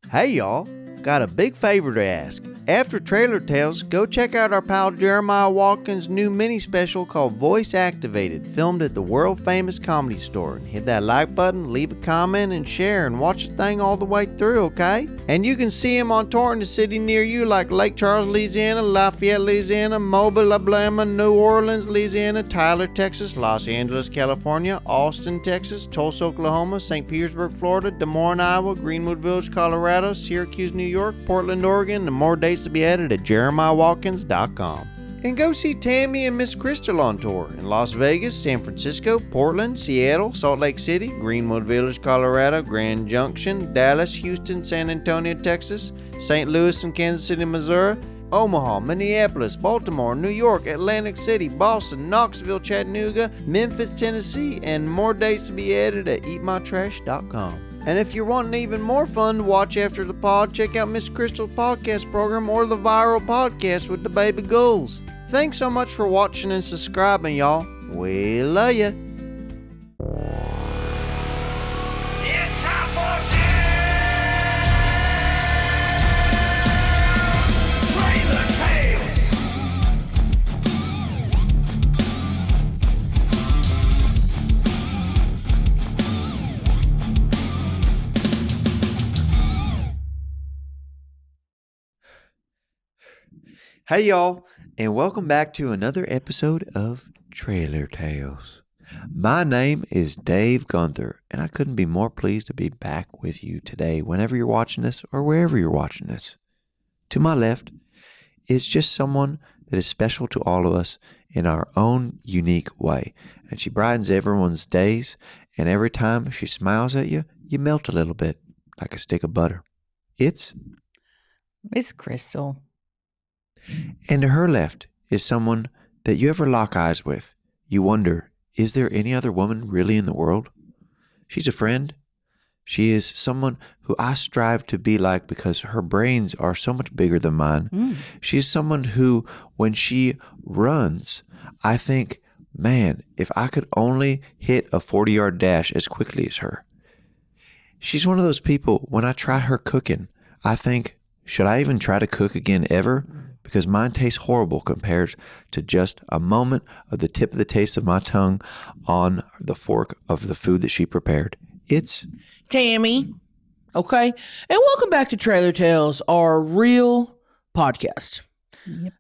Hey y'all, got a big favor to ask. After Trailer Tales, go check out our pal Jeremiah Watkins' new mini special called Voice Activated, filmed at the world famous Comedy Store. Hit that like button, leave a comment, and share, and watch the thing all the way through, okay? And you can see him on tour in the city near you like Lake Charles, Louisiana, Lafayette, Louisiana, Mobile, Alabama, New Orleans, Louisiana, Tyler, Texas, Los Angeles, California, Austin, Texas, Tulsa, Oklahoma, St. Petersburg, Florida, Des Moines, Iowa, Greenwood Village, Colorado, Syracuse, New York, Portland, Oregon, and more dates to be added at jeremiahwatkins.com. And go see Tammy and Miss Crystal on tour in Las Vegas, San Francisco, Portland, Seattle, Salt Lake City, Greenwood Village, Colorado, Grand Junction, Dallas, Houston, San Antonio, Texas, St. Louis and Kansas City, Missouri, Omaha, Minneapolis, Baltimore, New York, Atlantic City, Boston, Knoxville, Chattanooga, Memphis, Tennessee, and more dates to be added at eatmytrash.com. And if you're wanting even more fun to watch after the pod, check out Miss Crystal's podcast program or the Viral Podcast with the Baby Ghouls. Thanks so much for watching and subscribing, y'all. We love ya. It's time for Trailer Tales. Hey y'all, and welcome back to another episode of Trailer Tales. My name is Dave Gunther, and I couldn't be more pleased to be back with you today whenever you're watching this or wherever you're watching this. To my left is just someone that is special to all of us in our own unique way, and she brightens everyone's days, and every time she smiles at you, you melt a little bit like a stick of butter. It's Miss Crystal. And to her left is someone that you ever lock eyes with. You wonder, is there any other woman really in the world? She's a friend. She is someone who I strive to be like because her brains are so much bigger than mine. She's someone who, when she runs, I think, man, if I could only hit a 40-yard dash as quickly as her. She's one of those people, when I try her cooking, I think, should I even try to cook again ever? Because mine tastes horrible compared to just a moment of the tip of the taste of my tongue on the fork of the food that she prepared. It's Tammy. Okay. And welcome back to Trailer Tales, our real podcast.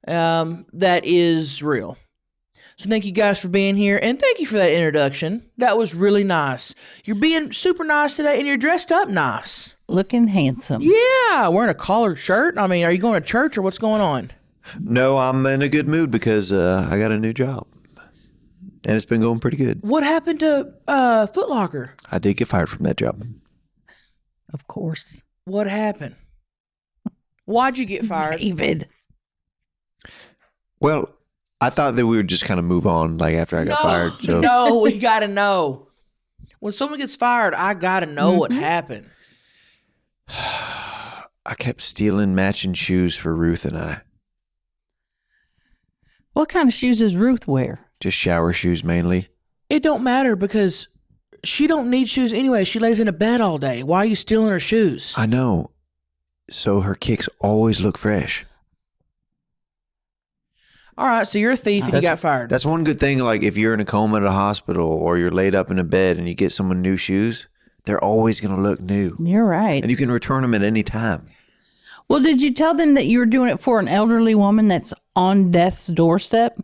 That is real. So thank you guys for being here, and thank you for that introduction. That was really nice. You're being super nice today, and you're dressed up nice. Looking handsome. Yeah, wearing a collared shirt. I mean, are you going to church or what's going on? No, I'm in a good mood because I got a new job, and it's been going pretty good. What happened to Foot Locker? I did get fired from that job. Of course. What happened? Why'd you get fired? David. Well, I thought that we would just kind of move on like after I got fired. So. No, we got to know. When someone gets fired, I got to know what happened. I kept stealing matching shoes for Ruth and I. What kind of shoes does Ruth wear? Just shower shoes mainly. It don't matter because she don't need shoes anyway. She lays in a bed all day. Why are you stealing her shoes? I know. So her kicks always look fresh. All right, so you're a thief and you got fired. That's one good thing. Like if you're in a coma at a hospital or you're laid up in a bed and you get someone new shoes, they're always going to look new. You're right. And you can return them at any time. Well, did you tell them that you were doing it for an elderly woman that's on death's doorstep?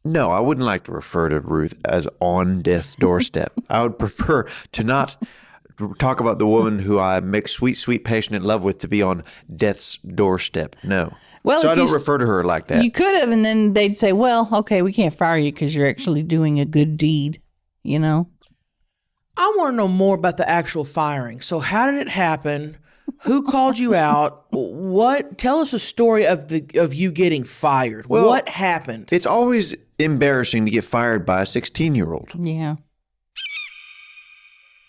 No, I wouldn't like to refer to Ruth as on death's doorstep. I would prefer to not talk about the woman who I make sweet, sweet, passionate love with to be on death's doorstep. No. Well, so I don't refer to her like that. You could have, and then they'd say, well, okay, we can't fire you because you're actually doing a good deed, you know? I want to know more about the actual firing. So how did it happen? Who called you out? What? Tell us a story of you getting fired. Well, what happened? It's always embarrassing to get fired by a 16-year-old. Yeah.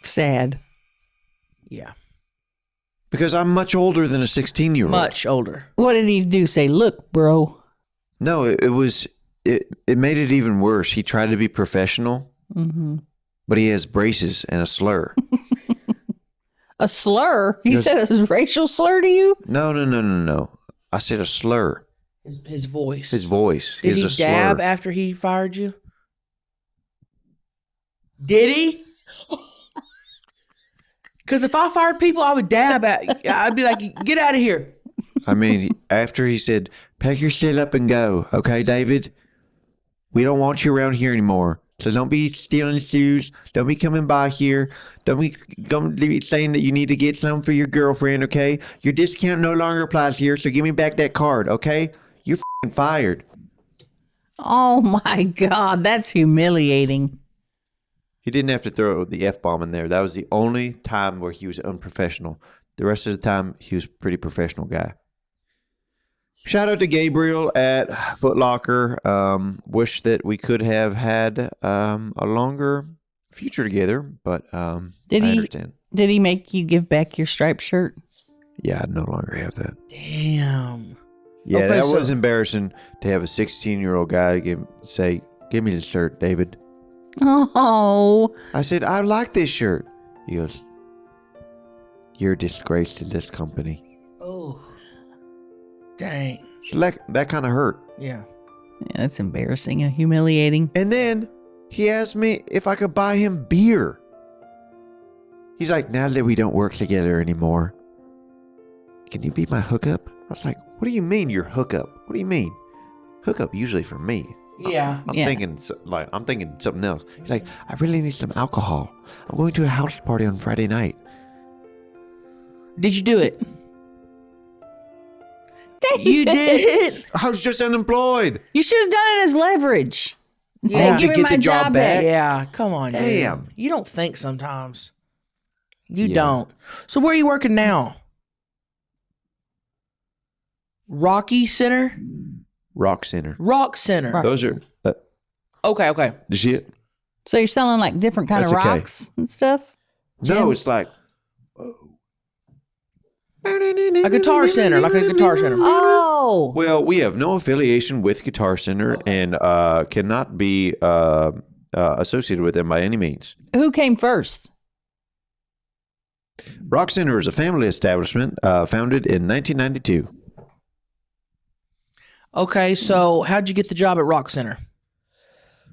Sad. Yeah. Because I'm much older than a 16-year-old. Much older. What did he do? Say, look, bro. No, it made it even worse. He tried to be professional, but he has braces and a slur. A slur? You Yes. said it was a racial slur to you? No. I said a slur. His voice. His voice Did is he a slur. dab after he fired you? Did he? Because if I fired people, I would dab at. I'd be like, "Get out of here." I mean, after he said, "Pack your shit up and go, okay, David? We don't want you around here anymore. So don't be stealing shoes. Don't be coming by here. Don't be saying that you need to get some for your girlfriend, okay? Your discount no longer applies here, so give me back that card, okay? You're f***ing fired." Oh my God, that's humiliating. He didn't have to throw the F-bomb in there. That was the only time where he was unprofessional. The rest of the time, he was a pretty professional guy. Shout out to Gabriel at Foot Locker. Wish that we could have had a longer future together, but I understand. Did he make you give back your striped shirt? Yeah, I no longer have that. Damn. Yeah, Okay, that so- was embarrassing to have a 16-year-old guy say, "Give me the shirt, David." Oh, I said, "I like this shirt." He goes, "You're a disgrace to this company." Oh. Dang. So that kind of hurt. Yeah. yeah, that's embarrassing and humiliating. And then he asked me if I could buy him beer. He's like, "Now that we don't work together anymore, can you be my hookup?" I was like, "What do you mean your hookup? What do you mean? Hookup usually for me." Yeah. I'm Yeah. thinking something else. He's like, "I really need some alcohol. I'm going to a house party on Friday night." Did you do it? You did. I was just unemployed. You should have done it as leverage. And Yeah. say, To give me get my the job job back? back. Yeah. Come on, dude. Damn. You don't think sometimes. You Yeah. don't. So where are you working now? Rocky Center? Rock Center. Rock Center. Rock. Those are. Okay. Did you see it? So you're selling like different kind of That's okay. rocks and stuff? No, Jim? it's like. A guitar center, like a guitar center. Oh, Well, we have no affiliation with Guitar Center and cannot be associated with them by any means. who came first? Rock Center is a family establishment founded in 1992. Okay, so how'd you get the job at Rock Center?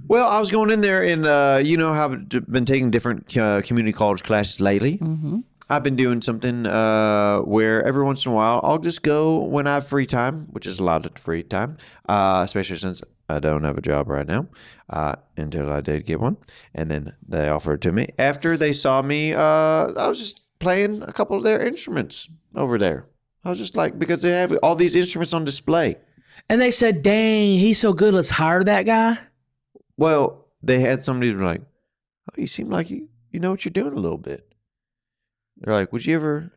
Well, I was going in there and you know how I've been taking different community college classes lately. Mm-hmm. I've been doing something where every once in a while I'll just go when I have free time, which is a lot of free time, especially since I don't have a job right now until I did get one. And then they offered it to me. After they saw me, I was just playing a couple of their instruments over there. I was just like, because they have all these instruments on display. And they said, "Dang, he's so good. Let's hire that guy." Well, they had somebody who was like, "Oh, you seem like you know what you're doing a little bit." They're like, Would you ever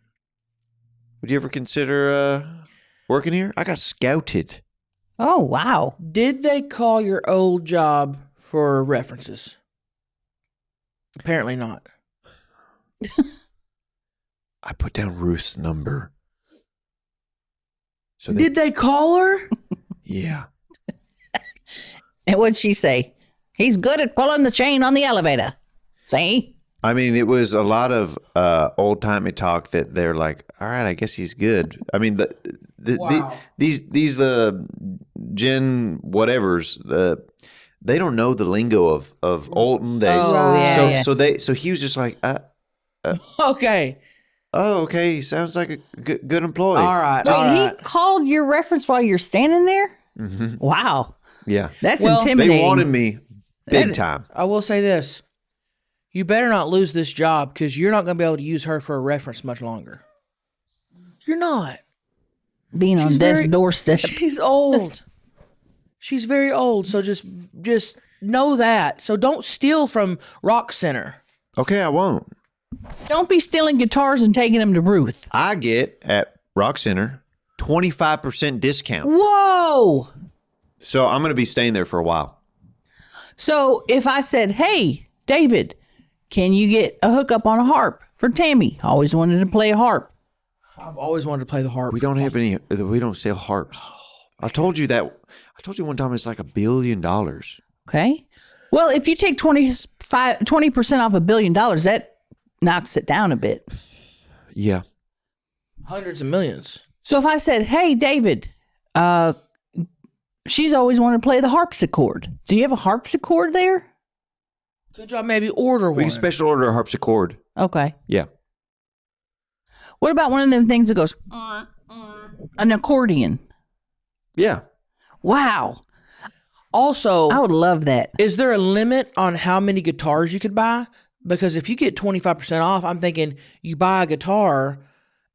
consider working here?" I got scouted. Oh, wow. Did they call your old job for references? Apparently not. I put down Ruth's number. So Did they call her? Yeah. And what'd she say? He's good at pulling the chain on the elevator. See? I mean, it was a lot of old timey talk that they're like, "All right, I guess he's good." I mean, Wow. these Gen whatevers, they don't know the lingo of olden days. Oh, yeah, so yeah. so he was just like, Okay. "Oh, okay, sounds like a good employee." All right. Wait, all right. he called your reference while you're standing there? Mhm. Wow. Yeah, That's Well, intimidating. they wanted me big time. I will say this. You better not lose this job because you're not going to be able to use her for a reference much longer. You're not. Being on She's death's very- doorstep. She's old. She's very old. So just know that. So don't steal from Rock Center. Okay, I won't. Don't be stealing guitars and taking them to Ruth. I get at Rock Center 25% discount. Whoa. So I'm going to be staying there for a while. So if I said, "Hey, David, can you get a hookup on a harp for Tammy? Always wanted to play a harp." I've always wanted to play the harp. We don't have any. We don't sell harps. I told you that. I told you one time it's like $1 billion. Okay. Well, if you take 20% off $1 billion, that knocks it down a bit. Yeah. Hundreds of millions. So if I said, hey, David, she's always wanted to play the harpsichord. Do you have a harpsichord there? Good job. Maybe order We one. can special order a harpsichord. Okay. Yeah. What about one of them things that goes, an accordion? Yeah. Wow. Also, I would love that. is there a limit on how many guitars you could buy? Because if you get 25% off, I'm thinking you buy a guitar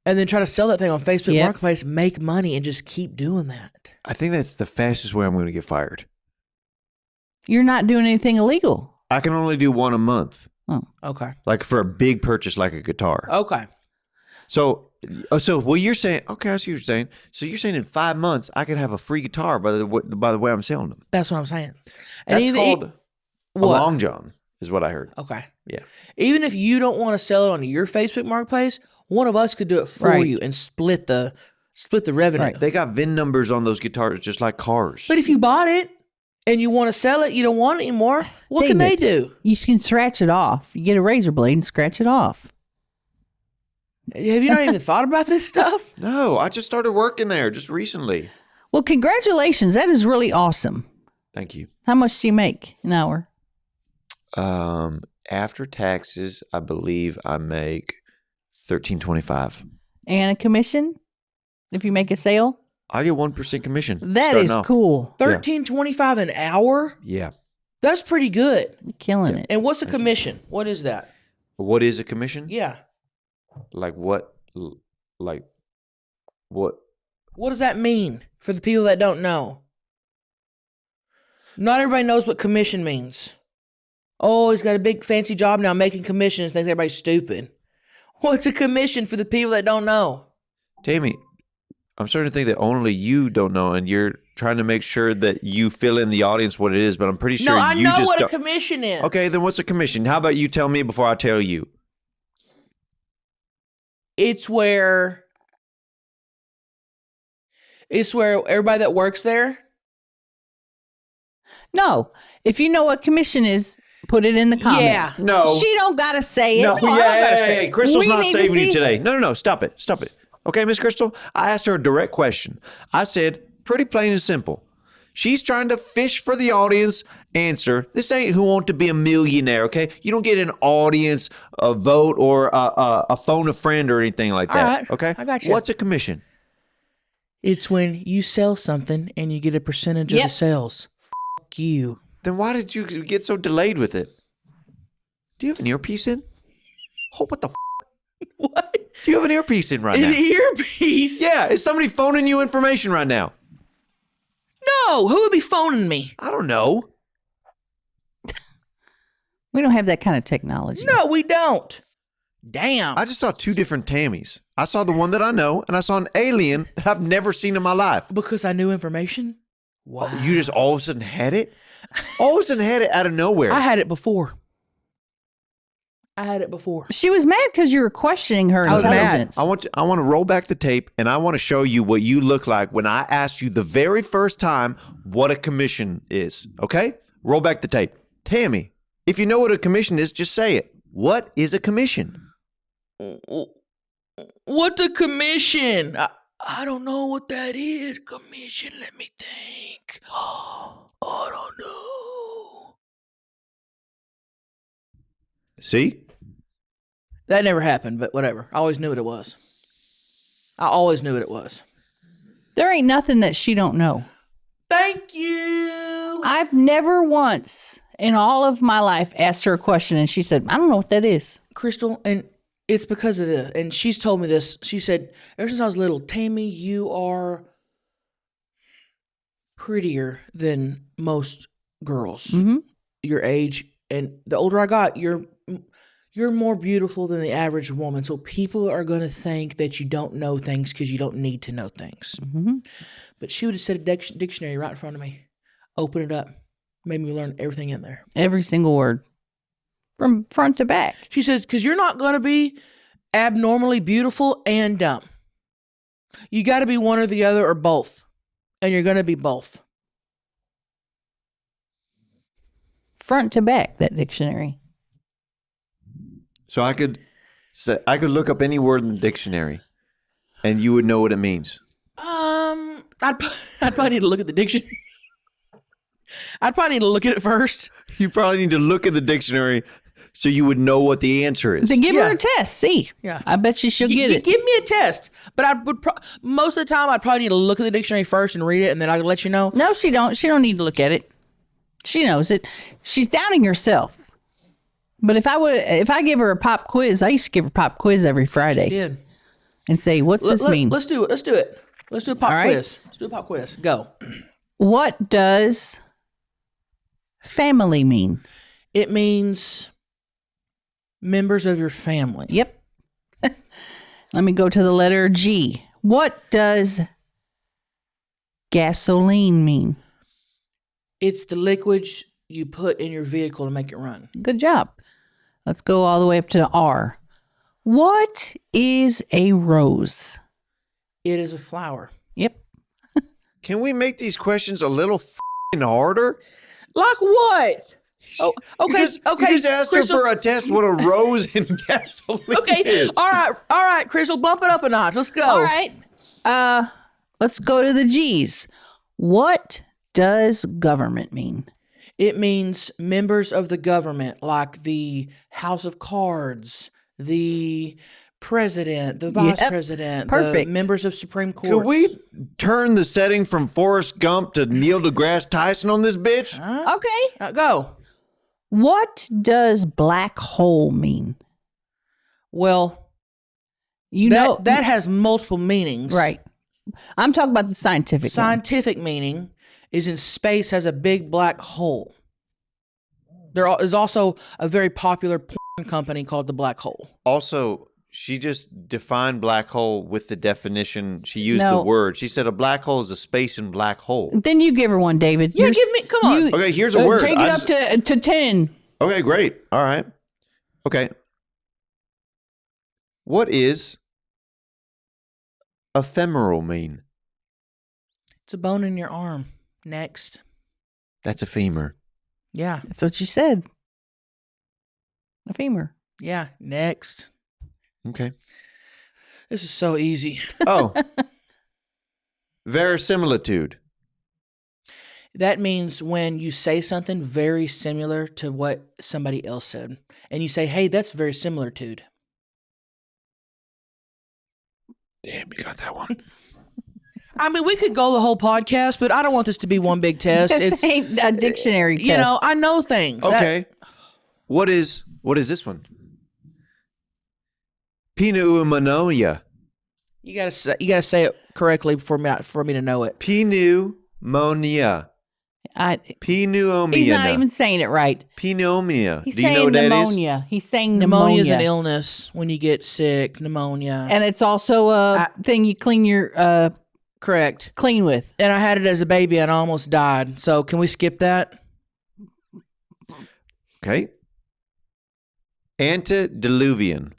and then try to sell that thing on Facebook Yep. Marketplace, make money, and just keep doing that. I think that's the fastest way I'm going to get fired. You're not doing anything illegal. I can only do one a month, Okay. like for a big purchase like a guitar. Okay. So what you're saying, okay, I see what you're saying. So you're saying in 5 months, I could have a free guitar by the way I'm selling them. That's what I'm saying. And That's called a what? long john, is what I heard. Okay. Yeah. Even if you don't want to sell it on your Facebook Marketplace, one of us could do it for Right. you and split the revenue. Right. They got VIN numbers on those guitars just like cars. But if you bought it and you want to sell it, you don't want it anymore, what can they David, do? You can scratch it off. You get a razor blade and scratch it off. Have you not even thought about this stuff? No, I just started working there just recently. Well, congratulations. That is really awesome. Thank you. How much do you make an hour? After taxes, I believe I make $13.25. And a commission if you make a sale? I get 1% commission. That starting is off. cool. $13.25 an hour? Yeah. That's pretty good. You're killing it. And what's a commission? What is that? What is a commission? Yeah. Like what? Like what? What does that mean for the people that don't know? Not everybody knows what commission means. Oh, he's got a big fancy job now making commissions. Thinks everybody's stupid. What's a commission for the people that don't know? Tammy, I'm starting to think that only you don't know, and you're trying to make sure that you fill in the audience what it is, but I'm pretty sure No, I you know just what a don't. commission is. Okay, then what's a commission? How about you tell me before I tell you? It's where everybody that works there. No. If you know what commission is, put it in the comments. Yeah. No. She don't got to say it. No, I don't gotta say hey, it. Crystal's We not need to saving you see- today. No, stop it. Okay, Miss Crystal, I asked her a direct question. I said, pretty plain and simple. She's trying to fish for the audience answer. This ain't Who Want to Be a Millionaire, okay? You don't get an audience, a vote, or a phone a friend or anything like that, All right, okay? I got you. What's a commission? It's when you sell something and you get a percentage of Yep. the sales. Fuck you. Then why did you get so delayed with it? Do you have an earpiece in? Oh, what the f***? What? Do you have an earpiece in right now? An earpiece? Yeah, is somebody phoning you information right now? No. Who would be phoning me? I don't know. We don't have that kind of technology. No, we don't. Damn. I just saw two different Tammys. I saw the one that I know, and I saw an alien that I've never seen in my life. Because I knew information? Wow. You just all of a sudden had it? All of a sudden had it out of nowhere. I had it before. She was mad because you were questioning her I was mad. intelligence. I want to roll back the tape, and I want to show you what you look like when I asked you the very first time what a commission is. Okay? Roll back the tape. Tammy, if you know what a commission is, just say it. What is a commission? What the commission? I don't know what that is. Commission, let me think. I don't know. See? That never happened, but whatever. I always knew what it was. There ain't nothing that she don't know. Thank you. I've never once in all of my life asked her a question and she said, I don't know what that is. Crystal, and it's because of this. And she's told me this. She said, ever since I was little, Tammy, you are prettier than most girls your age. And the older I got, you're more beautiful than the average woman. So people are going to think that you don't know things because you don't need to know things. But she would have said a dictionary right in front of me. Open it up. Made me learn everything in there. Every single word from front to back. She says, because you're not going to be abnormally beautiful and dumb. You got to be one or the other or both. And you're going to be both. Front to back, that dictionary. So I could So I could look up any word in the dictionary, and you would know what it means. I'd probably need to look at the dictionary. I'd probably need to look at it first. You probably need to look at the dictionary so you would know what the answer is. Then give her a test. See. Yeah. I bet she'll get it. Give me a test. But I would most of the time I'd probably need to look at the dictionary first and read it, and then I could let you know. No, she don't. She don't need to look at it. She knows it. She's doubting herself. But if I give her a pop quiz, I used to give her pop quiz every Friday. She did. And say, what's this mean? Let's do it. Let's do it. Let's do a pop All right. quiz. Let's do a pop quiz. Go. What does family mean? It means members of your family. Yep. Let me go to the letter G. What does gasoline mean? It's the liquid you put in your vehicle to make it run. Good job. Let's go all the way up to R. What is a rose? It is a flower. Yep. Can we make these questions a little harder? Like what? Oh, okay. You just asked her for a test what a rose in gasoline is. All right, Crystal, bump it up a notch. Let's go. All right. Let's go to the G's. What does government mean? It means members of the government, like the House of Cards, the president, the vice president, perfect. the members of Supreme Court. Could we turn the setting from Forrest Gump to Neil deGrasse Tyson on this bitch? Okay. Go. What does black hole mean? Well, that has multiple meanings. Right. I'm talking about the scientific one. Scientific meaning is in space has a big black hole. There is also a very popular porn company called the Black Hole. Also, she just defined black hole with the definition. She used No. the word. She said a black hole is a space in black hole. Then you give her one, David. Yeah, give me. Come on. Okay, here's a word. Take it up to 10. Okay, great. All right. Okay. What is ephemeral mean? It's a bone in your arm. Next. That's a femur. Yeah. That's what she said. A femur. Yeah. Next. Okay. This is so easy. Oh. Verisimilitude. That means when you say something very similar to what somebody else said, and you say, "Hey, that's very similar to." Damn, you got that one. I mean, we could go the whole podcast, but I don't want this to be one big test. This ain't a dictionary test. You know, I know things. Okay. What is this one? Pneumonia. You gotta say it correctly for me to know it. Pneumonia. Pneumonia. He's not even saying it right. Pneumonia. He's Do you know saying what that is? pneumonia. He's saying Pneumonia is pneumonia. an illness when you get sick. Pneumonia. And it's also a thing you clean your Correct. clean with. And I had it as a baby and I almost died. So can we skip that? Okay. Antediluvian.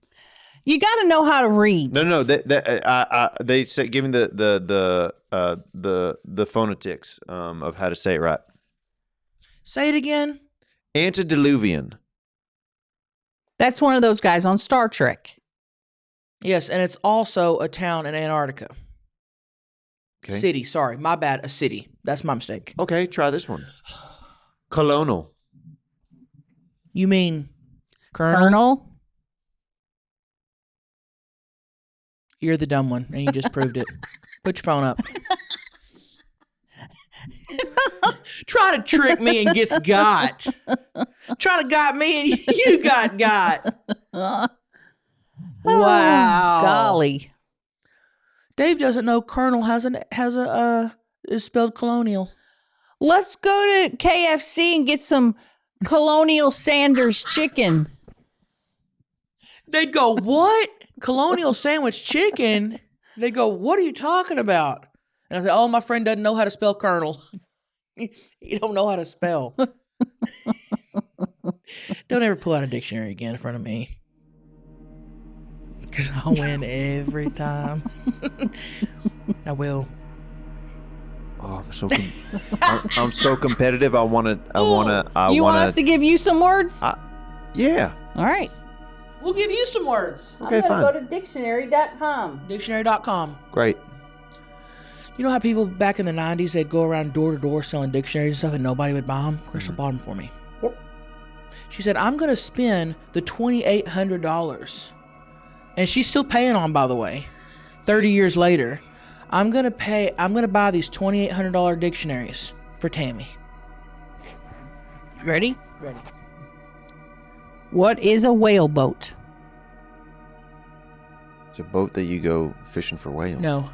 You got to know how to read. No. They said give me the phonetics of how to say it right. Say it again. Antediluvian. That's one of those guys on Star Trek. Yes, and it's also a town in Antarctica. Okay. City, sorry. My bad. A city. That's my mistake. Okay, try this one. Colonel. You mean Colonel? You're the dumb one, and you just proved it. Put your phone up. Try to trick me and gets got. Try to got me and you got. Wow. Golly. Dave doesn't know Colonel is spelled colonial. Let's go to KFC and get some Colonial Sanders chicken. They'd go, what? Colonial sandwich chicken? They go, what are you talking about? And I said, oh, my friend doesn't know how to spell Colonel. You don't know how to spell. Don't ever pull out a dictionary again in front of me. Because I'll win every time. I will. Oh, I'm so competitive. I want You want us to give you some words? Yeah. All right. We'll give you some words. Okay, I'm fine. gonna go to dictionary.com. Dictionary.com. Great. You know how people back in the 90s, they'd go around door to door selling dictionaries and stuff and nobody would buy them? Crystal bought them for me. Yep. She said, I'm going to spend the $2,800. And she's still paying on, by the way, 30 years later. I'm going to buy these $2,800 dictionaries for Tammy. Ready? Ready. What is a whaleboat? It's a boat that you go fishing for whales. No.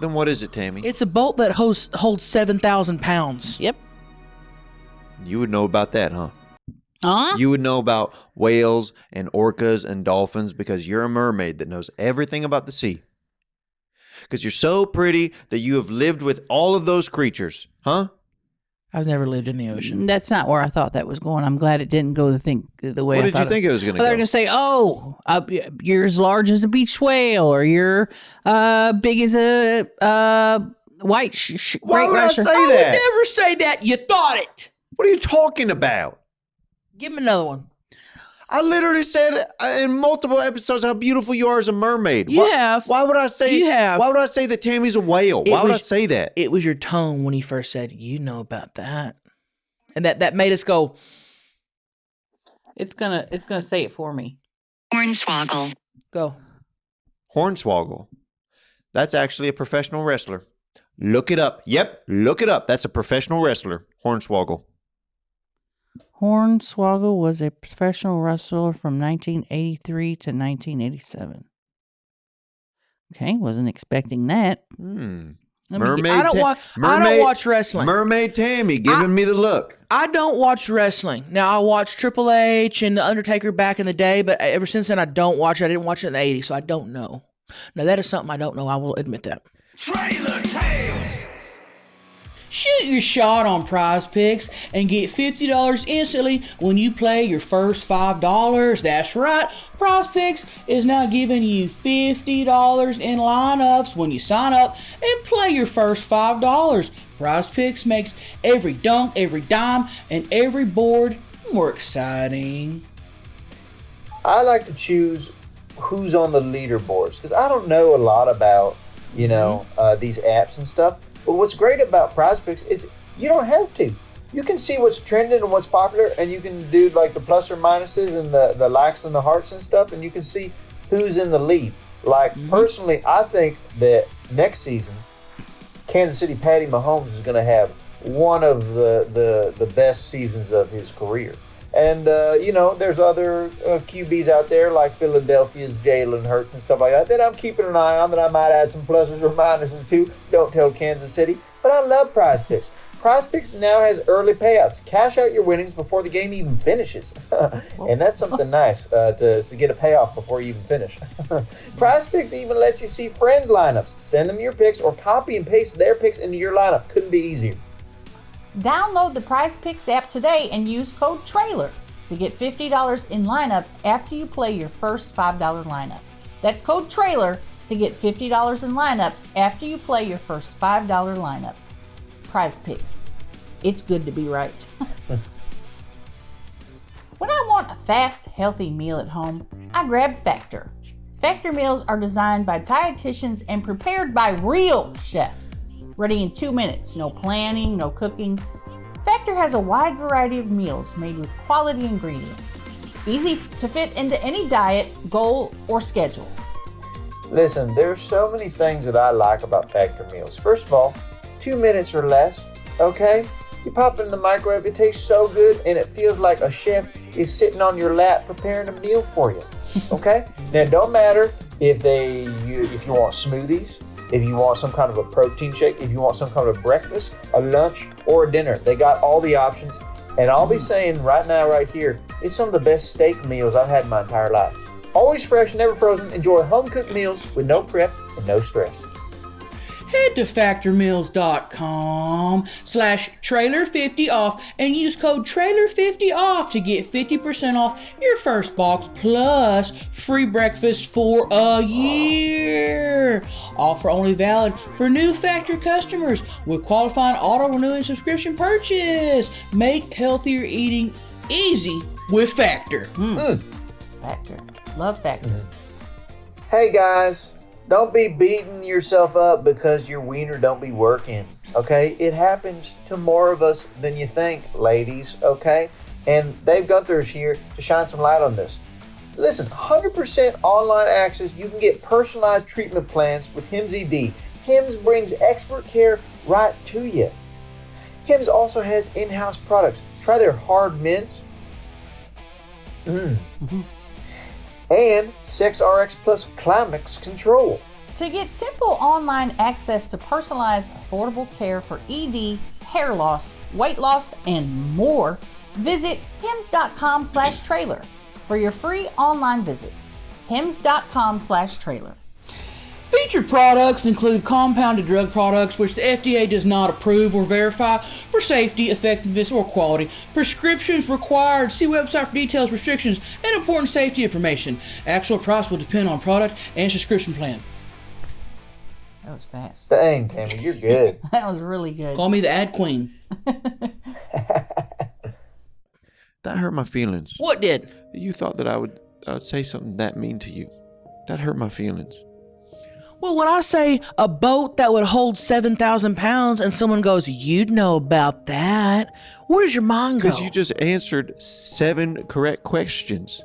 Then what is it, Tammy? It's a boat that holds 7,000 pounds. Yep. You would know about that, huh? Huh? You would know about whales and orcas and dolphins because you're a mermaid that knows everything about the sea. Because you're so pretty that you have lived with all of those creatures, huh? I've never lived in the ocean. That's not where I thought that was going. I'm glad it didn't go the way What I did thought you think it was going to They're go? going to say, you're as large as a beach whale, or you're big as a white Why great would I rusher. say I would that? never say that. You thought it. What are you talking about? Give him another one. I literally said in multiple episodes how beautiful you are as a mermaid. You have. Why would I say? You have. Why would I say that Tammy's a whale? Why would I say that? It was your tone when he first said, you know about that. And that made us go, It's gonna say it for me. Hornswoggle. go. Hornswoggle. That's actually a professional wrestler. Look it up. Yep, look it up. That's a professional wrestler. Hornswoggle. Hornswoggle was a professional wrestler from 1983 to 1987. Okay, wasn't expecting that. Mermaid. I don't watch wrestling. Mermaid Tammy giving me the look. I don't watch wrestling. Now, I watched Triple H and The Undertaker back in the day, but ever since then, I don't watch it. I didn't watch it in the 80s, so I don't know. Now, that is something I don't know. I will admit that. Trailer Tales. Shoot your shot on Prize Picks and get $50 instantly when you play your first $5. That's right. Prize Picks is now giving you $50 in lineups when you sign up and play your first $5. Prize Picks makes every dunk, every dime, and every board more exciting. I like to choose who's on the leaderboards because I don't know a lot about, these apps and stuff. But what's great about Prize Picks is you don't have to. You can see what's trending and what's popular, and you can do like the plus or minuses and the likes and the hearts and stuff, and you can see who's in the lead. Like, personally, I think that next season, Kansas City Patty Mahomes is going to have one of the best seasons of his career. And, there's other QBs out there like Philadelphia's Jalen Hurts and stuff like that I'm keeping an eye on that I might add some pluses or minuses to. Don't tell Kansas City. But I love Prize Picks. Prize Picks now has early payouts. Cash out your winnings before the game even finishes. And that's something nice to get a payoff before you even finish. Prize Picks even lets you see friends' lineups. Send them your picks or copy and paste their picks into your lineup. Couldn't be easier. Download the Prize Picks app today and use code TRAILER to get $50 in lineups after you play your first $5 lineup. That's code TRAILER to get $50 in lineups after you play your first $5 lineup. Prize Picks. It's good to be right. When I want a fast, healthy meal at home, I grab Factor. Factor meals are designed by dietitians and prepared by real chefs. Ready in 2 minutes, no planning, no cooking. Factor has a wide variety of meals made with quality ingredients. Easy to fit into any diet, goal, or schedule. Listen, there's so many things that I like about Factor meals. First of all, 2 minutes or less, okay? You pop it in the microwave, it tastes so good, and it feels like a chef is sitting on your lap preparing a meal for you, okay? Now, it don't matter if you want smoothies, if you want some kind of a protein shake, if you want some kind of breakfast, a lunch, or a dinner. They got all the options. And I'll be saying right now, right here, it's some of the best steak meals I've had in my entire life. Always fresh, never frozen. Enjoy home-cooked meals with no prep and no stress. Head to factormeals.com/trailer50off and use code trailer50off to get 50% off your first box plus free breakfast for a year. Offer only valid for new Factor customers with qualifying auto-renewing subscription purchase. Make healthier eating easy with Factor. Factor. Love Factor. Hey guys, don't be beating yourself up because your wiener don't be working, okay? It happens to more of us than you think, ladies, okay? And Dave Gunther's here to shine some light on this. Listen, 100% online access. You can get personalized treatment plans with Hims ED. Hims brings expert care right to you. Hims also has in-house products. Try their hard mints. And SexRx Plus Climax Control. To get simple online access to personalized, affordable care for ED, hair loss, weight loss, and more, visit hims.com/trailer for your free online visit. hims.com/trailer. Featured products include compounded drug products, which the FDA does not approve or verify for safety, effectiveness, or quality. Prescriptions required. See website for details, restrictions, and important safety information. Actual price will depend on product and subscription plan. That was fast. Dang, Tammy, you're good. That was really good. Call me the ad queen. That hurt my feelings. What did? You thought that I would say something that mean to you. That hurt my feelings. Well, when I say a boat that would hold 7,000 pounds and someone goes, you'd know about that, where does your mind go? Because you just answered 7 correct questions.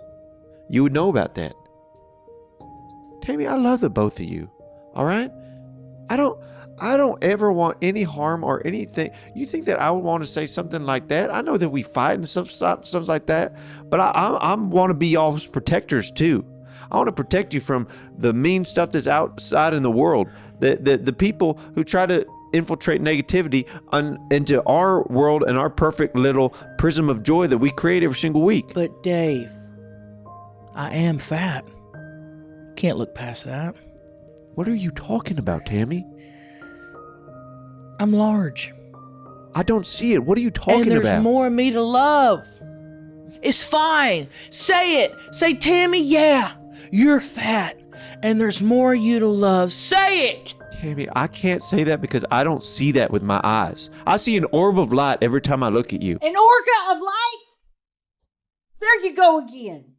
You would know about that. Tammy, I love the both of you. All right? I don't ever want any harm or anything. You think that I would want to say something like that? I know that we fight and stuff like that, but I want to be y'all's protectors too. I want to protect you from the mean stuff that's outside in the world. The people who try to infiltrate negativity into our world and our perfect little prism of joy that we create every single week. But Dave, I am fat. Can't look past that. What are you talking about, Tammy? I'm large. I don't see it. What are you talking and there's about? more of me to love. It's fine. Say it. Say, Tammy, yeah, you're fat. And there's more of you to love. Say it. Tammy, I can't say that because I don't see that with my eyes. I see an orb of light every time I look at you. An orca of light? There you go again.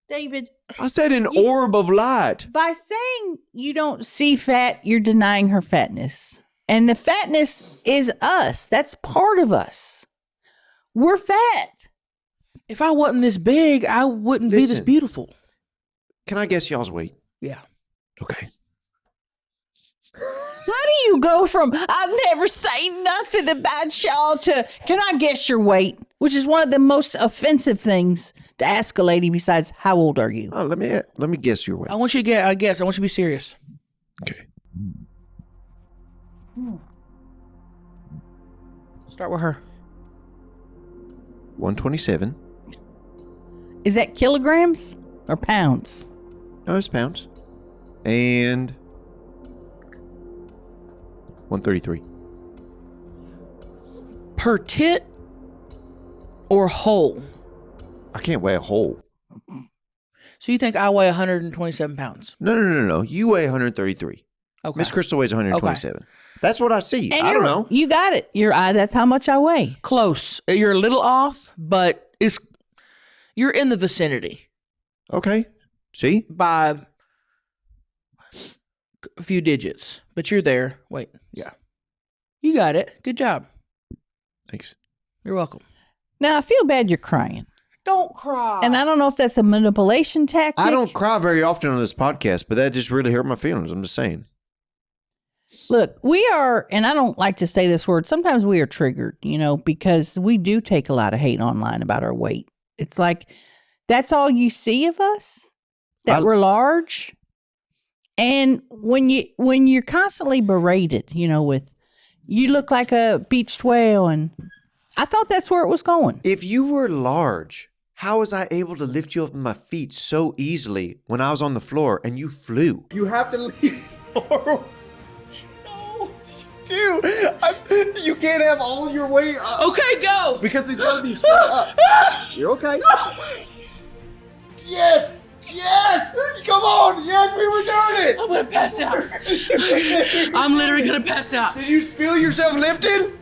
David. I said an orb of light. By saying you don't see fat, you're denying her fatness. And the fatness is us. That's part of us. We're fat. If I wasn't this big, I wouldn't be this Listen. beautiful. Can I guess y'all's weight? Yeah. Okay. How do you go from I've never say nothing about y'all to can I guess your weight? Which is one of the most offensive things to ask a lady besides how old are you? Oh, let me guess your weight. I want you to get, I guess. I want you to be serious. Okay. Start with her. 127. Is that kilograms or pounds? No, it's pounds. And 133. Per tit or whole? I can't weigh a whole. So you think I weigh 127 pounds? No. You weigh 133. Okay. Miss Crystal weighs 127. That's what I see. And I don't know. You got it. That's how much I weigh. Close. You're a little off, but you're in the vicinity Okay. See? by a few digits, but you're there. Wait, yeah. You got it. Good job. Thanks. You're welcome. Now, I feel bad you're crying. Don't cry. And I don't know if that's a manipulation tactic. I don't cry very often on this podcast, but that just really hurt my feelings. I'm just saying. Look, we are, and I don't like to say this word, sometimes we are triggered, because we do take a lot of hate online about our weight. It's like, that's all you see of us? That we're large? And when you're constantly berated, with, you look like a beached whale, and I thought that's where it was going. If you were large, how was I able to lift you up in my feet so easily when I was on the floor and you flew? You have to leave. Dude, you can't have all your weight up. Okay, go. Because he's going to be spread up. You're okay. Yes! Come on! Yes, we were doing it! I'm going to pass out. I'm literally going to pass out. Did you feel yourself lifting?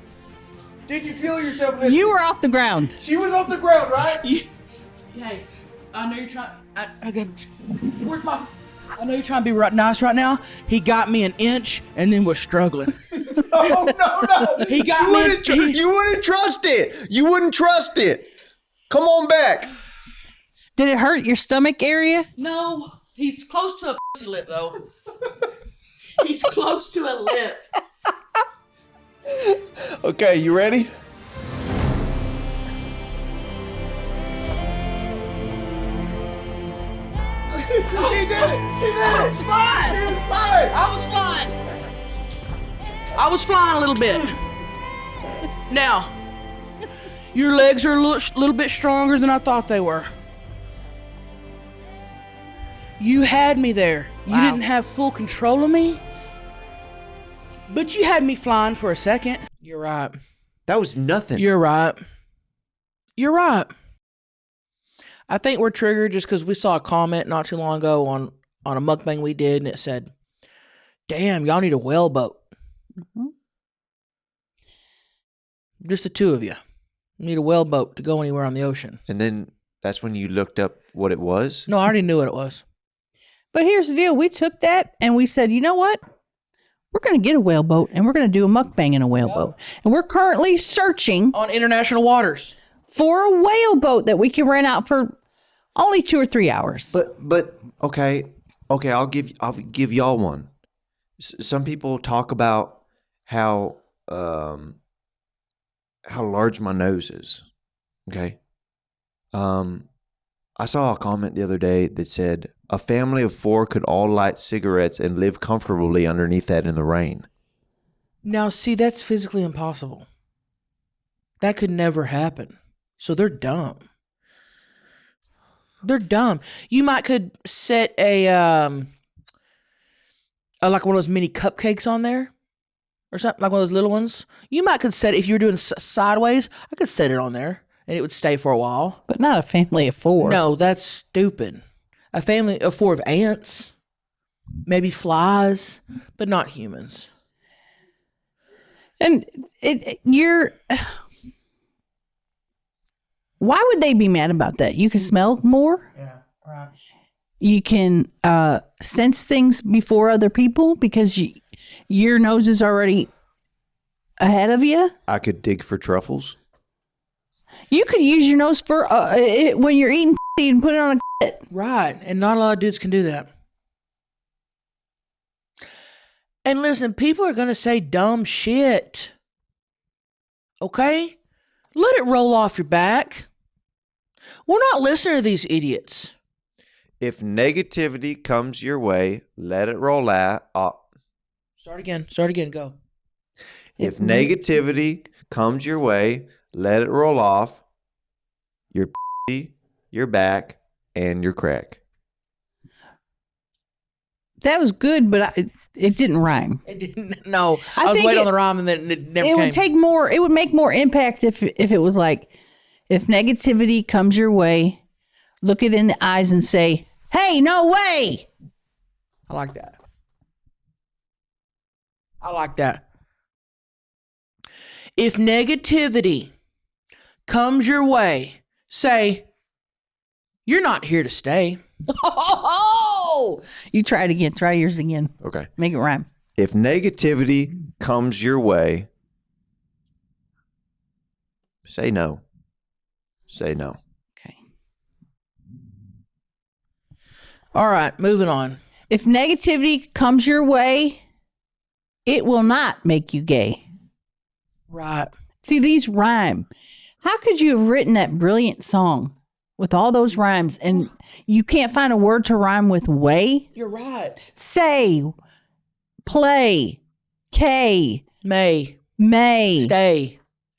Did you feel yourself lifting? You were off the ground. She was off the ground, right? Hey, I know you're trying. Where's my? I know you're trying to be nice right now. He got me an inch and then was struggling. No. He got me. You wouldn't trust it. You wouldn't trust it. Come on back. Did it hurt your stomach area? No, he's close to a pussy lip though. He's close to a lip. Okay, you ready? He did it. I was flying a little bit. Now, your legs are a little bit stronger than I thought they were. You had me there. You Wow. didn't have full control of me, but you had me flying for a second. You're right. That was nothing. You're right. You're right. I think we're triggered just because we saw a comment not too long ago on a mukbang we did, and it said, "Damn, y'all need a whaleboat." Mm-hmm. Just the two of you need a whaleboat to go anywhere on the ocean. And then that's when you looked up what it was? No, I already knew what it was. But here's the deal. We took that and we said, you know what? We're going to get a whaleboat and we're going to do a mukbang in a whaleboat. And we're currently searching On international waters. for a whaleboat that we can rent out for only 2 or 3 hours. But okay, I'll give y'all one. Some people talk about how large my nose is. Okay. I saw a comment the other day that said a family of 4 could all light cigarettes and live comfortably underneath that in the rain. Now, see, that's physically impossible. That could never happen. So they're dumb. They're dumb. You might could set a like one of those mini cupcakes on there, or something like one of those little ones. You might could set it, if you were doing sideways. I could set it on there, and it would stay for a while. But not a family of 4. No, that's stupid. A family of 4 of ants, maybe flies, but not humans. And why would they be mad about that? You can smell more. Yeah, right. You can sense things before other people because your nose is already ahead of you. I could dig for truffles. You could use your nose for when you're eating and put it on a Right, and not a lot of dudes can do that. And listen, people are going to say dumb shit. Okay? Let it roll off your back. We're not listening to these idiots. If negativity comes your way, let it roll out. Start again, go. If negativity comes your way, let it roll off your your back, and your crack. That was good, but it didn't rhyme. It didn't. No, I I was think waiting on the rhyme, and then it never came. Would take more. It would make more impact if it was like, if negativity comes your way, look it in the eyes and say, "Hey, no way." I like that. I like that. If negativity comes your way, say, "You're not here to stay." Oh, you try it again. Try yours again. Okay. Make it rhyme. If negativity comes your way, say no. Say no. Okay. All right, moving on. If negativity comes your way, it will not make you gay. Right. See, these rhyme. How could you have written that brilliant song with all those rhymes and you can't find a word to rhyme with way? You're right. Say, play, K, May.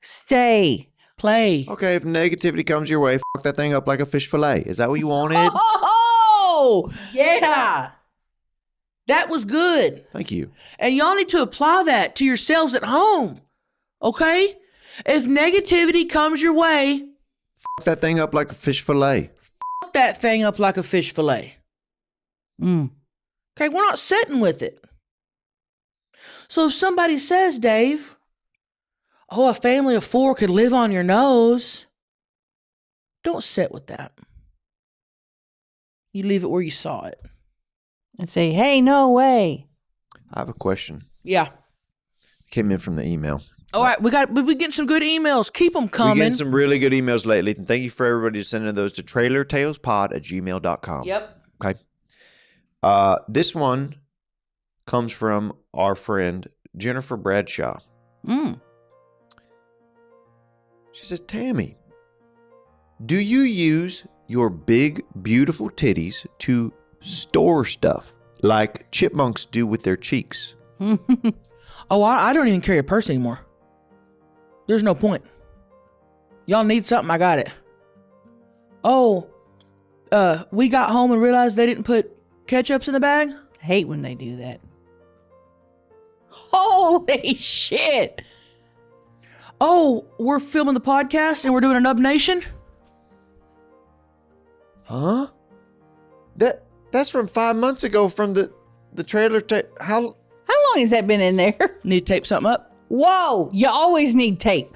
stay, Play. Okay, if negativity comes your way, fuck that thing up like a fish fillet. Is that what you wanted? Oh, Yeah. That was good. Thank you. And y'all need to apply that to yourselves at home. Okay? If negativity comes your way, Fuck that thing up like a fish fillet. fuck that thing up like a fish fillet. Mm. Okay, we're not sitting with it. So if somebody says, Dave, Oh, a family of 4 could live on your nose. Don't sit with that. You leave it where you saw it. And say, hey, no way. I have a question. Yeah. Came in from the email. All right, we're getting some good emails. Keep them We're coming. getting some really good emails lately. And thank you for everybody sending those to trailertalespod@gmail.com. Yep. Okay. This one comes from our friend Jennifer Bradshaw. She says, Tammy, do you use your big, beautiful titties to store stuff like chipmunks do with their cheeks? Oh, I don't even carry a purse anymore. There's no point. Y'all need something, I got it. Oh, we got home and realized they didn't put ketchups in the bag? I hate when they do that. Holy shit. Oh, we're filming the podcast and we're doing a Nub Nation? Huh? That's from 5 months ago from the trailer tape. How long has that been in there? Need to tape something up? Whoa, you always need tape.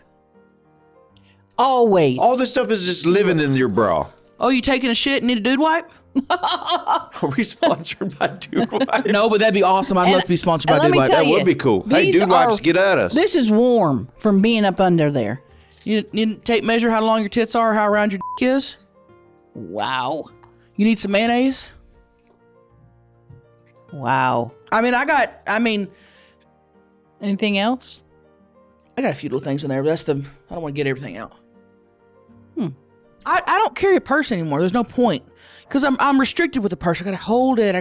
Always. All this stuff is just living in your bra. Oh, you taking a shit and need a dude wipe? Are we sponsored by Dude Wipes? No, but that'd be awesome. I'd love to be sponsored by let Dude me Wipe. tell That you, would be cool. Hey, these Dude Wipes, are- get at us. This is warm from being up under there. You need to tape measure how long your tits are, how round your dick is? Wow. You need some mayonnaise? Wow. Anything else? I got a few little things in there, but I don't want to get everything out. I don't carry a purse anymore. There's no point. Because I'm restricted with the purse. I got to hold it.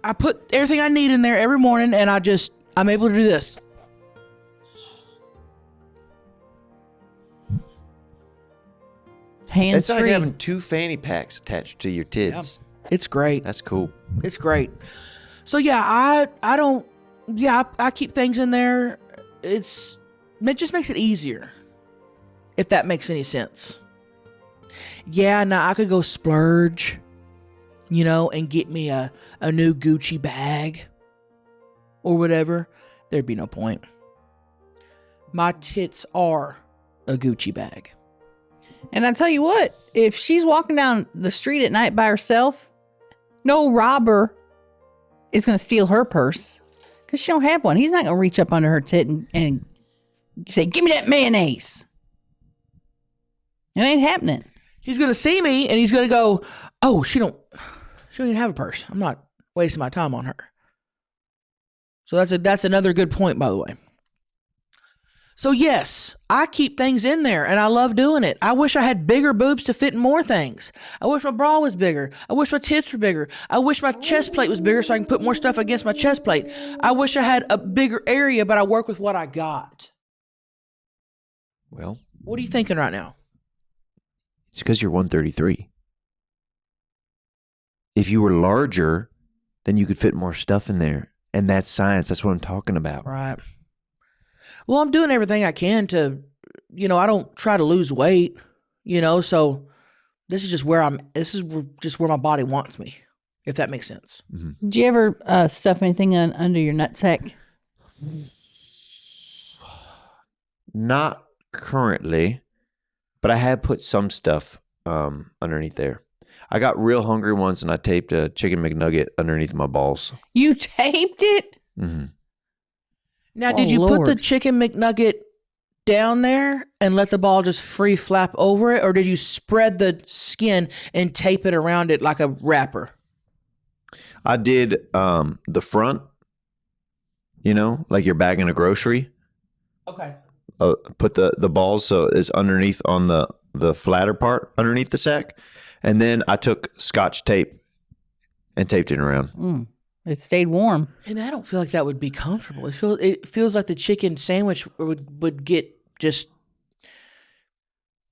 I put everything I need in there every morning, and I'm able to do this. Hands It's like free. having 2 fanny packs attached to your tits. It's great. That's cool. It's great. So yeah, I keep things in there. It just makes it easier. If that makes any sense. Yeah, now I could go splurge, and get me a new Gucci bag or whatever. There'd be no point. My tits are a Gucci bag. And I tell you what, if she's walking down the street at night by herself, no robber is going to steal her purse because she don't have one. He's not going to reach up under her tit and say, give me that mayonnaise. It ain't happening. He's going to see me and he's going to go, oh, she don't even have a purse. I'm not wasting my time on her. So that's another good point, by the way. So yes, I keep things in there and I love doing it. I wish I had bigger boobs to fit in more things. I wish my bra was bigger. I wish my tits were bigger. I wish my chest plate was bigger so I can put more stuff against my chest plate. I wish I had a bigger area, but I work with what I got. Well, What are you thinking right now? it's because you're 133. If you were larger, then you could fit more stuff in there. And that's science. That's what I'm talking about. Right. Well, I'm doing everything I can to, I don't try to lose weight, so this is just where my body wants me, if that makes sense. Did you ever stuff anything under your nutsack? Not currently, but I have put some stuff underneath there. I got real hungry once and I taped a chicken McNugget underneath my balls. You taped it? Mm-hmm. Now, did you put the Lord. chicken McNugget down there and let the ball just free flap over it, or did you spread the skin and tape it around it like a wrapper? I did the front, like you're bagging a grocery. Okay. Put the balls so it's underneath on the flatter part underneath the sack. And then I took Scotch tape and taped it around. It stayed warm. And I don't feel like that would be comfortable. It feels like the chicken sandwich would get just,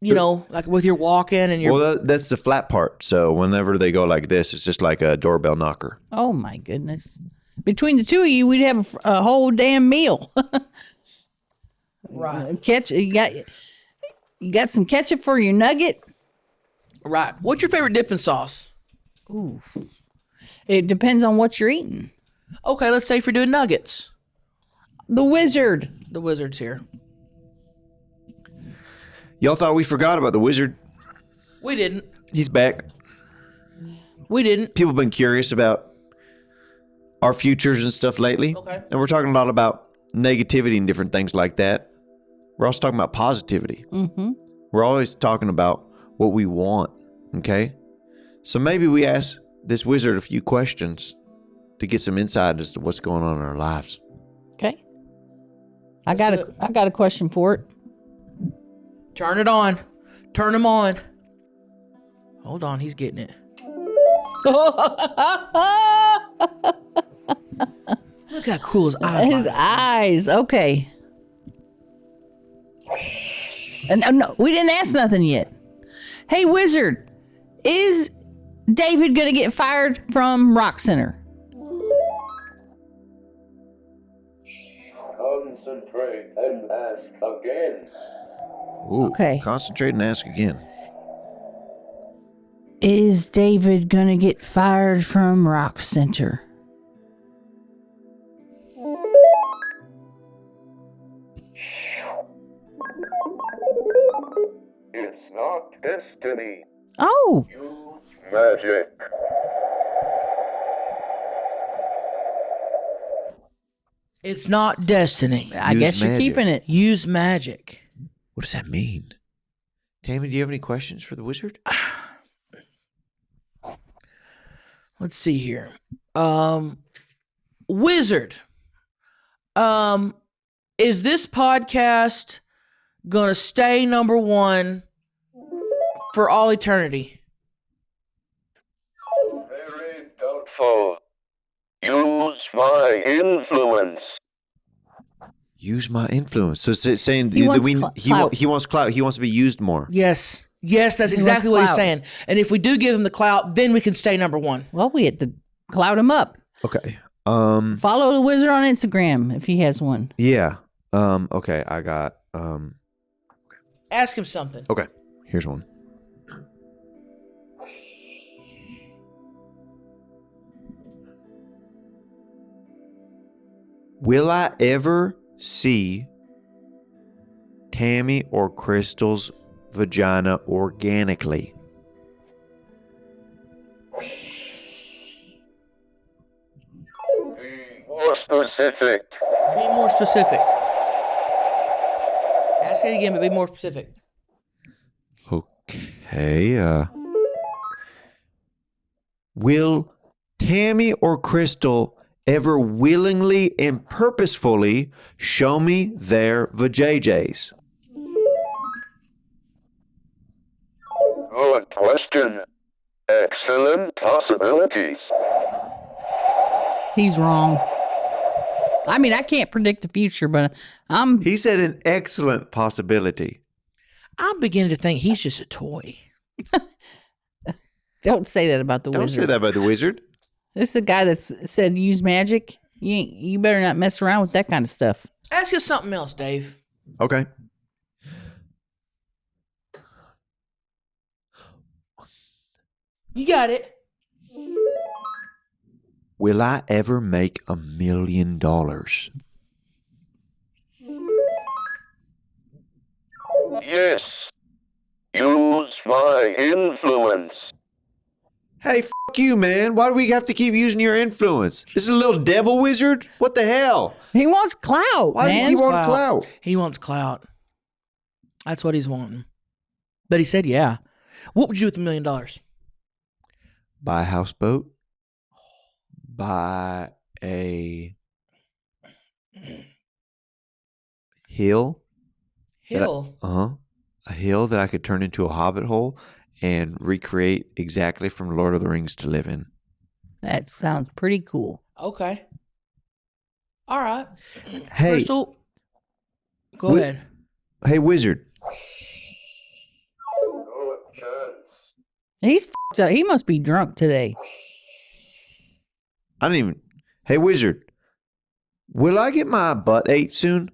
like with your walk-in and your... Well, that's the flat part. So whenever they go like this, it's just like a doorbell knocker. Oh, my goodness. Between the two of you, we'd have a whole damn meal. Right. Ketchup. You got some ketchup for your nugget? Right. What's your favorite dipping sauce? Ooh. It depends on what you're eating. Okay, let's say if you're doing nuggets. The Wizard. The Wizard's here. Y'all thought we forgot about the wizard. We didn't. He's back. We didn't. People have been curious about our futures and stuff lately. Okay. And we're talking a lot about negativity and different things like that. We're also talking about positivity. Mm-hmm. We're always talking about what we want, okay? So maybe we ask this wizard a few questions to get some insight as to what's going on in our lives. Okay. I got a question for it. Turn it on. Turn him on. Hold on, he's getting it. Look how cool his eyes are. His eyes. Okay. And no, we didn't ask nothing yet. Hey, wizard, is David gonna get fired from Rock Center? Concentrate and ask again. Ooh, Okay. Concentrate and ask again. Is David gonna get fired from Rock Center? It's not destiny. Oh, Use magic. It's not destiny. I Use guess you're magic. keeping it. Use magic. What does that mean? Tammy, do you have any questions for the wizard? Let's see here. Wizard. Is this podcast gonna stay number one for all eternity? Very doubtful. Use my influence. Use my influence. So it's saying He that wants we clout. he wants clout. He wants to be used more. Yes. Yes, that's He exactly what wants he's clout. saying. And if we do give him the clout, then we can stay number one. Well, we had to cloud him up. Okay. Follow the wizard on Instagram if he has one. Yeah. Okay. I got. Ask him something. Okay. Here's one. Will I ever see Tammy or Crystal's vagina organically? Be more specific. Be more specific. Ask it again, but be more specific. Okay. Will Tammy or Crystal ever willingly and purposefully show me their vajayjays? Good question. Excellent possibilities. He's wrong. I mean, I can't predict the future, but I'm. He said an excellent possibility. I'm beginning to think he's just a toy. Don't say that about the Don't wizard. say that about the wizard. This is the guy that's said use magic. You better not mess around with that kind of stuff. Ask us something else, Dave. Okay. You got it. Will I ever make $1 million? Yes. Use my influence. Hey, you, man. Why do we have to keep using your influence? This is a little devil wizard? What the hell? He wants clout, Why man. do you want clout? He wants clout. That's what he's wanting. But he said, yeah. What would you do with $1 million? Buy a houseboat. Buy a hill. Hill. A hill that I could turn into a hobbit hole and recreate exactly from Lord of the Rings to live in. That sounds pretty cool. Okay. All right. Hey, Crystal, go ahead. Hey, wizard. Good chance. He's f***ed up. He must be drunk today. I don't even. Hey, wizard. Will I get my butt ate soon?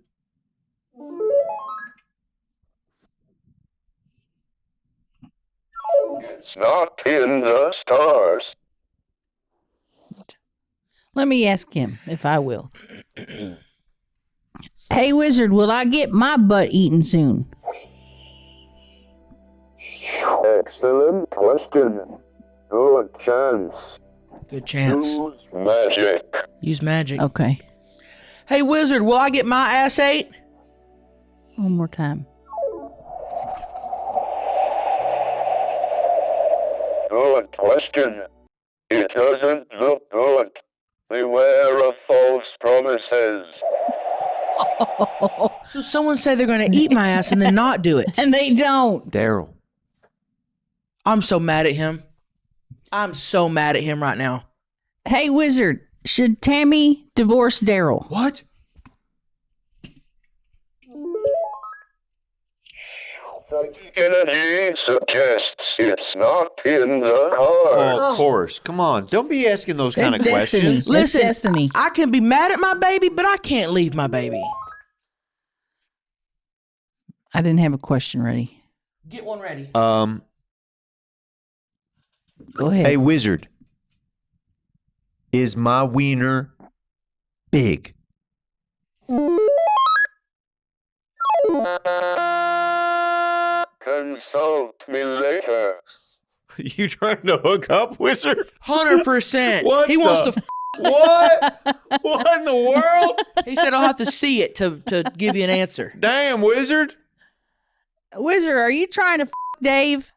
It's not in the stars. Let me ask him if I will. Hey, wizard, will I get my butt eaten soon? Excellent question. Good chance. Good chance. Use magic. Use magic. Okay. Hey, wizard, will I get my ass ate? One more time. Good question. It doesn't look good. Beware of false promises. So someone say they're going to eat my ass and then not do it. And they don't. Daryl. I'm so mad at him. I'm so mad at him right now. Hey, wizard, should Tammy divorce Daryl? What? Kennedy suggests it's not in the cards. Oh, of course. Come on. Don't be asking those kind of That's destiny. questions. That's Listen, destiny. I can be mad at my baby, but I can't leave my baby. I didn't have a question ready. Get one ready. Go ahead. Hey, wizard. Is my wiener big? Consult me later. You trying to hook up, wizard? 100%. What He wants the- to. What? What in the world? He said I'll have to see it to give you an answer. Damn, wizard. Wizard, are you trying to Dave?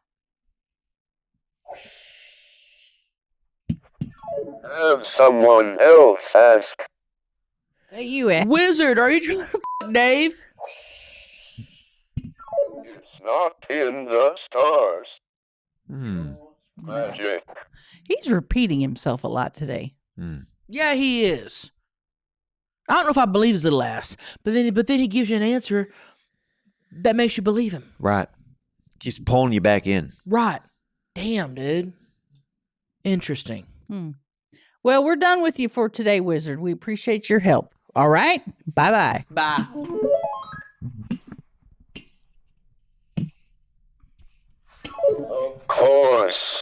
Have someone else ask. Hey, you ask. Wizard, are you trying to Dave? It's not in the stars. Magic. He's repeating himself a lot today. Yeah, he is. I don't know if I believe his little ass, but then he gives you an answer that makes you believe him. Right. Keeps pulling you back in. Right. Damn, dude. Interesting. Well, we're done with you for today, Wizard. We appreciate your help. All right? Bye-bye. Bye. Of course.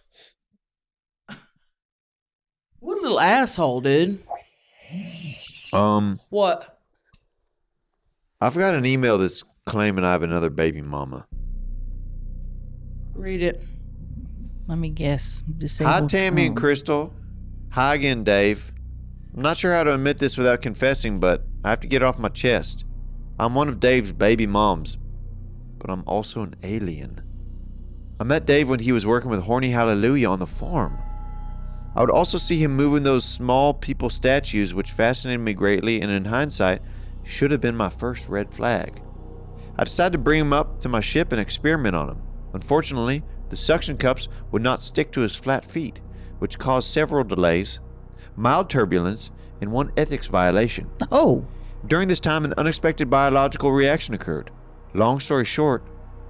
What a little asshole, dude. What? I've got an email that's claiming I have another baby mama. Read it. Let me guess. Hi, Disabled Tammy and phone. Crystal. Hi again, Dave. I'm not sure how to admit this without confessing, but I have to get it off my chest. I'm one of Dave's baby moms, but I'm also an alien. I met Dave when he was working with Horny Hallelujah on the farm. I would also see him moving those small people statues, which fascinated me greatly and in hindsight should have been my first red flag. I decided to bring him up to my ship and experiment on him. Unfortunately, the suction cups would not stick to his flat feet, which caused several delays, mild turbulence, and one ethics violation. Oh, During this time, an unexpected biological reaction occurred. Long story short,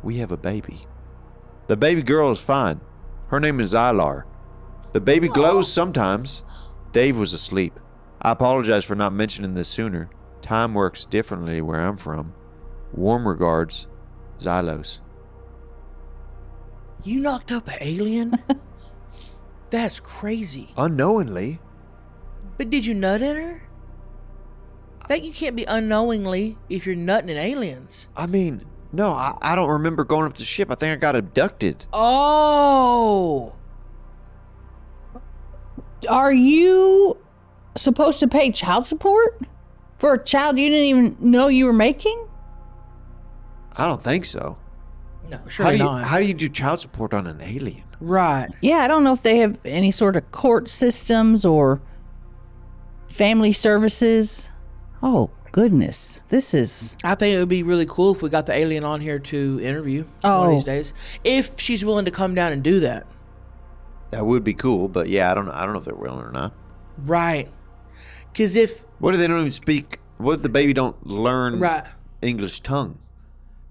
we have a baby. The baby girl is fine. Her name is Zylar. The baby glows sometimes. Dave was asleep. I apologize for not mentioning this sooner. Time works differently where I'm from. Warm regards, Xylos. You knocked up an alien? That's crazy. Unknowingly. But did you nut in her? That you can't be unknowingly if you're nutting in aliens. I mean, no, I don't remember going up to the ship. I think I got abducted. Oh. are you supposed to pay child support for a child you didn't even know you were making? I don't think so. No, sure not. How do you do child support on an alien? Right. Yeah, I don't know if they have any sort of court systems or family services. Oh, goodness. This is... I think it would be really cool if we got the alien on here to interview one of these days. If she's willing to come down and do that. That would be cool, but yeah, I don't know if they're willing or not. Right. Because if... What if they don't even speak? What if the baby don't learn Right. English tongue?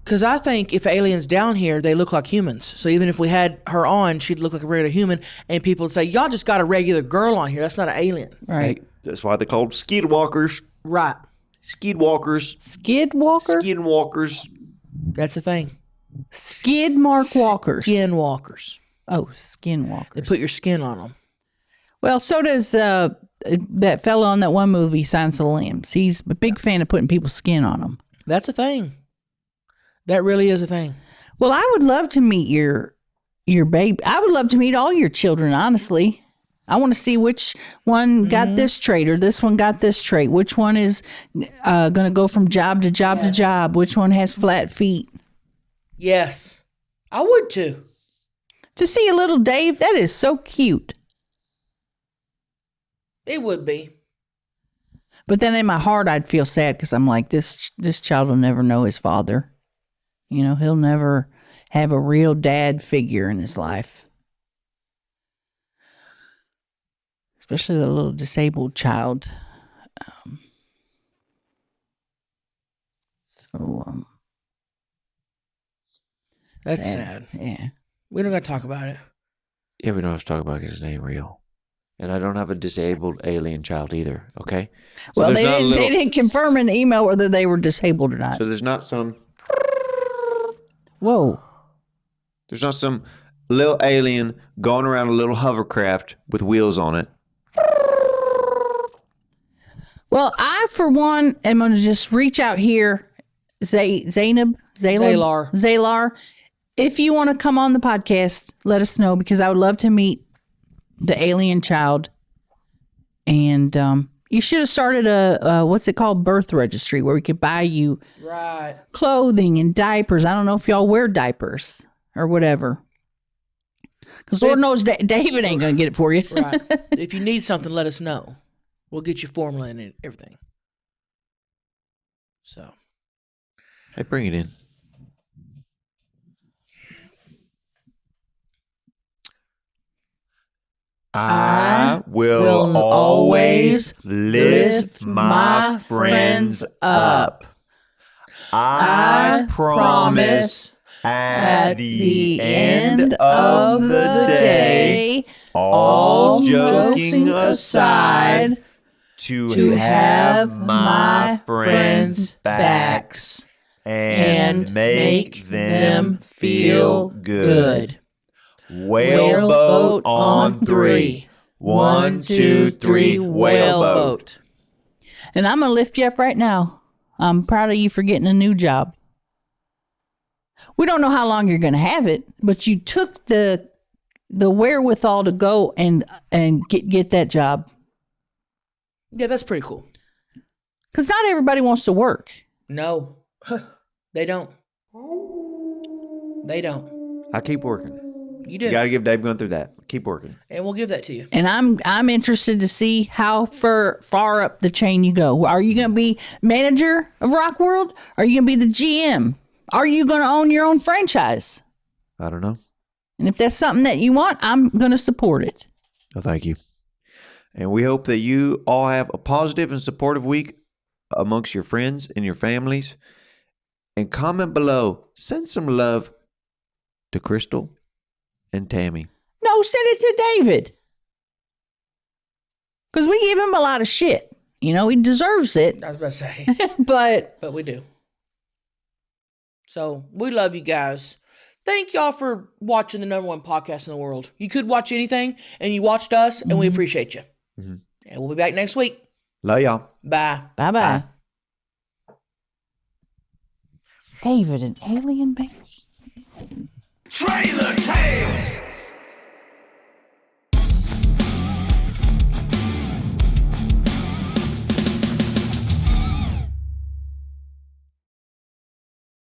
Because I think if aliens down here, they look like humans. So even if we had her on, she'd look like a regular human, and people would say, y'all just got a regular girl on here. That's not an alien. Right. Hey, that's why they're called skidwalkers. Right. Skidwalkers. Skid walker? Skinwalkers. That's the thing. Skid mark walkers. Skin walkers. Oh, skin walkers. They put your skin on them. Well, so does that fellow on that one movie, Silence of the Lambs. He's a big fan of putting people's skin on them. That's a thing. That really is a thing. Well, I would love to meet your your baby. I would love to meet all your children, honestly. I want to see which one got this trait or this one got this trait. Which one is going to go from job to job to job. Which one has flat feet. Yes. I would too. To see a little Dave, that is so cute. It would be. But then in my heart, I'd feel sad because I'm like, this child will never know his father. You know, he'll never have a real dad figure in his life. Especially the little disabled child. That's sad. Yeah. We don't got to talk about it. Yeah, we don't have to talk about because it ain't real. And I don't have a disabled alien child either, okay? So Well, there's not a they didn't confirm in the email whether they were disabled or not. So there's not some... Whoa. There's not some little alien going around a little hovercraft with wheels on it. Well, I, for one, am going to just reach out here. Zalar. If you want to come on the podcast, let us know because I would love to meet the alien child. And you should have started a what's it called? Birth registry where we could buy you clothing and diapers. I don't know if y'all wear diapers or whatever. Because Lord knows David ain't going to get it for you. Right. If you need something, let us know. We'll get you formula and everything. So. Hey, bring it in. I will always lift my friends up. I promise at the end of the day, all joking aside, to have my friends' backs and make them feel good. Whaleboat on 3. 1, 2, 3, whaleboat. And I'm going to lift you up right now. I'm proud of you for getting a new job. We don't know how long you're going to have it, but you took the wherewithal to go and get that job. Yeah, that's pretty cool. Because not everybody wants to work. No, they don't. They don't. I keep working. You do. You got to give Dave going through that. Keep working. And we'll give that to you. And I'm interested to see how far up the chain you go. Are you going to be manager of Rock World? Are you going to be the GM? Are you going to own your own franchise? I don't know. And if that's something that you want, I'm going to support it. Oh, thank you. And we hope that you all have a positive and supportive week amongst your friends and your families. And comment below. Send some love to Crystal and Tammy. No, send it to David. Because we give him a lot of shit. You know, he deserves it. I was about to say. But we do. So, we love you guys. Thank y'all for watching the #1 podcast in the world. You could watch anything, and you watched us, and we appreciate you. Mm-hmm. And we'll be back next week. Love y'all. Bye. Bye-bye. David, an alien baby.